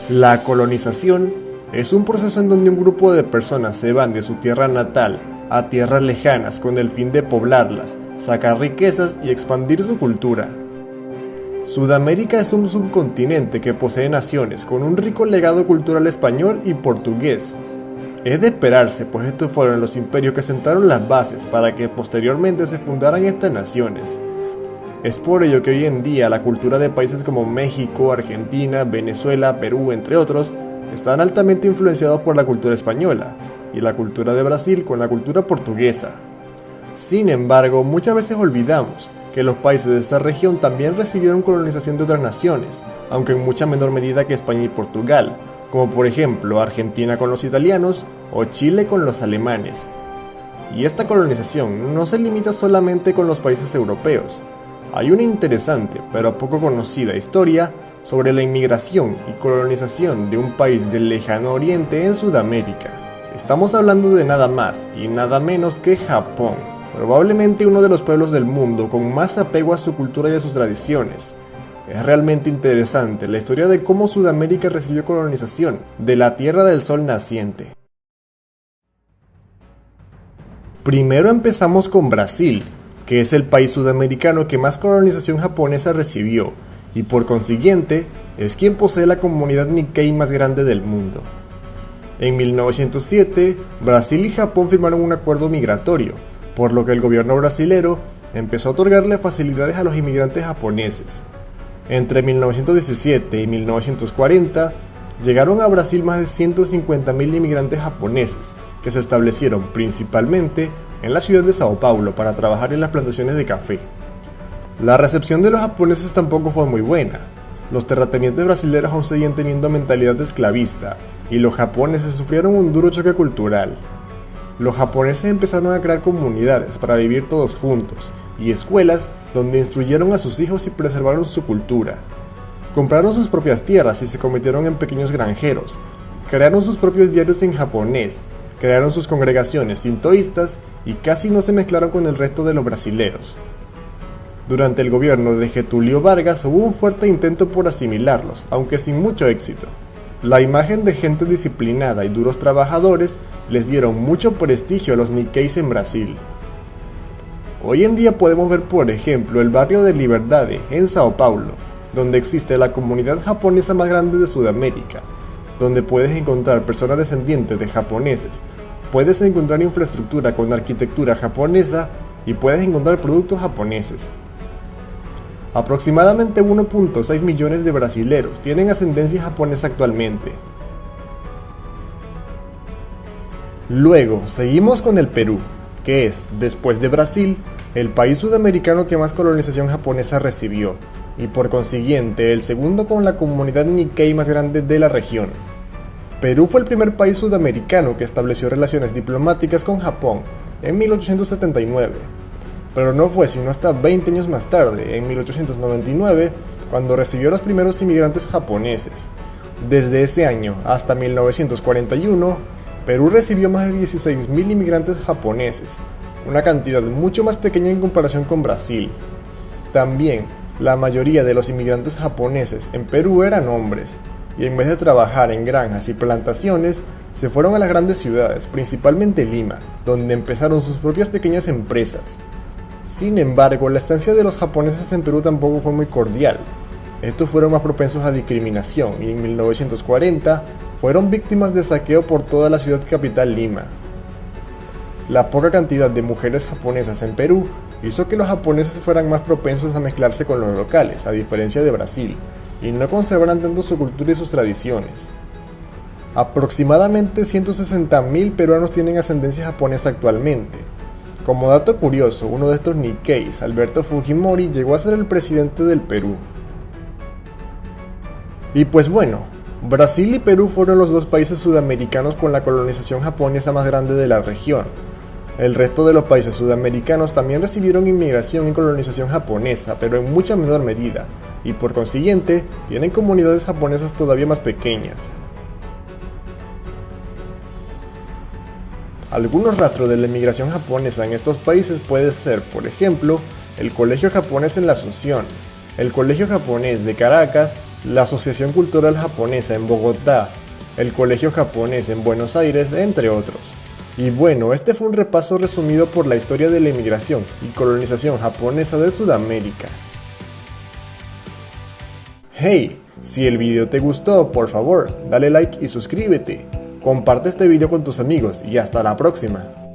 La colonización es un proceso en donde un grupo de personas se van de su tierra natal a tierras lejanas con el fin de poblarlas, sacar riquezas y expandir su cultura. Sudamérica es un subcontinente que posee naciones con un rico legado cultural español y portugués. Es de esperarse, pues estos fueron los imperios que sentaron las bases para que posteriormente se fundaran estas naciones. Es por ello que hoy en día la cultura de países como México, Argentina, Venezuela, Perú, entre otros, están altamente influenciados por la cultura española, y la cultura de Brasil con la cultura portuguesa. Sin embargo, muchas veces olvidamos que los países de esta región también recibieron colonización de otras naciones, aunque en mucha menor medida que España y Portugal, como por ejemplo Argentina con los italianos o Chile con los alemanes. Y esta colonización no se limita solamente con los países europeos. Hay una interesante pero poco conocida historia sobre la inmigración y colonización de un país del lejano oriente en Sudamérica. Estamos hablando de nada más y nada menos que Japón, probablemente uno de los pueblos del mundo con más apego a su cultura y a sus tradiciones. Es realmente interesante la historia de cómo Sudamérica recibió colonización de la Tierra del Sol naciente. Primero empezamos con Brasil, que es el país sudamericano que más colonización japonesa recibió, y por consiguiente, es quien posee la comunidad Nikkei más grande del mundo. En 1907, Brasil y Japón firmaron un acuerdo migratorio, por lo que el gobierno brasilero empezó a otorgarle facilidades a los inmigrantes japoneses. Entre 1917 y 1940, llegaron a Brasil más de 150.000 inmigrantes japoneses, que se establecieron principalmente en la ciudad de Sao Paulo para trabajar en las plantaciones de café. La recepción de los japoneses tampoco fue muy buena. Los terratenientes brasileños aún seguían teniendo mentalidad esclavista, y los japoneses sufrieron un duro choque cultural. Los japoneses empezaron a crear comunidades para vivir todos juntos, y escuelas donde instruyeron a sus hijos y preservaron su cultura. Compraron sus propias tierras y se convirtieron en pequeños granjeros, crearon sus propios diarios en japonés, crearon sus congregaciones sintoístas y casi no se mezclaron con el resto de los brasileros. Durante el gobierno de Getúlio Vargas hubo un fuerte intento por asimilarlos, aunque sin mucho éxito. La imagen de gente disciplinada y duros trabajadores les dieron mucho prestigio a los Nikkeis en Brasil. Hoy en día podemos ver por ejemplo el barrio de Liberdade en Sao Paulo, donde existe la comunidad japonesa más grande de Sudamérica, donde puedes encontrar personas descendientes de japoneses, puedes encontrar infraestructura con arquitectura japonesa y puedes encontrar productos japoneses. Aproximadamente 1.6 millones de brasileros tienen ascendencia japonesa actualmente. Luego, seguimos con el Perú, que es, después de Brasil, el país sudamericano que más colonización japonesa recibió, y por consiguiente el segundo con la comunidad Nikkei más grande de la región. Perú fue el primer país sudamericano que estableció relaciones diplomáticas con Japón en 1879, pero no fue sino hasta 20 años más tarde, en 1899, cuando recibió a los primeros inmigrantes japoneses. Desde ese año hasta 1941, Perú recibió más de 16.000 inmigrantes japoneses, una cantidad mucho más pequeña en comparación con Brasil. También, la mayoría de los inmigrantes japoneses en Perú eran hombres, y en vez de trabajar en granjas y plantaciones, se fueron a las grandes ciudades, principalmente Lima, donde empezaron sus propias pequeñas empresas. Sin embargo, la estancia de los japoneses en Perú tampoco fue muy cordial. Estos fueron más propensos a discriminación y en 1940 fueron víctimas de saqueo por toda la ciudad capital Lima. La poca cantidad de mujeres japonesas en Perú hizo que los japoneses fueran más propensos a mezclarse con los locales, a diferencia de Brasil, y no conservaran tanto su cultura y sus tradiciones. Aproximadamente 160.000 peruanos tienen ascendencia japonesa actualmente. Como dato curioso, uno de estos Nikkeis, Alberto Fujimori, llegó a ser el presidente del Perú. Y pues bueno, Brasil y Perú fueron los dos países sudamericanos con la colonización japonesa más grande de la región. El resto de los países sudamericanos también recibieron inmigración y colonización japonesa, pero en mucha menor medida, y por consiguiente, tienen comunidades japonesas todavía más pequeñas. Algunos rastros de la inmigración japonesa en estos países puede ser, por ejemplo, el Colegio Japonés en la Asunción, el Colegio Japonés de Caracas la Asociación Cultural Japonesa en Bogotá, el Colegio Japonés en Buenos Aires, entre otros. Y bueno, este fue un repaso resumido por la historia de la inmigración y colonización japonesa de Sudamérica. Hey, si el video te gustó, por favor, dale like y suscríbete. Comparte este video con tus amigos y hasta la próxima.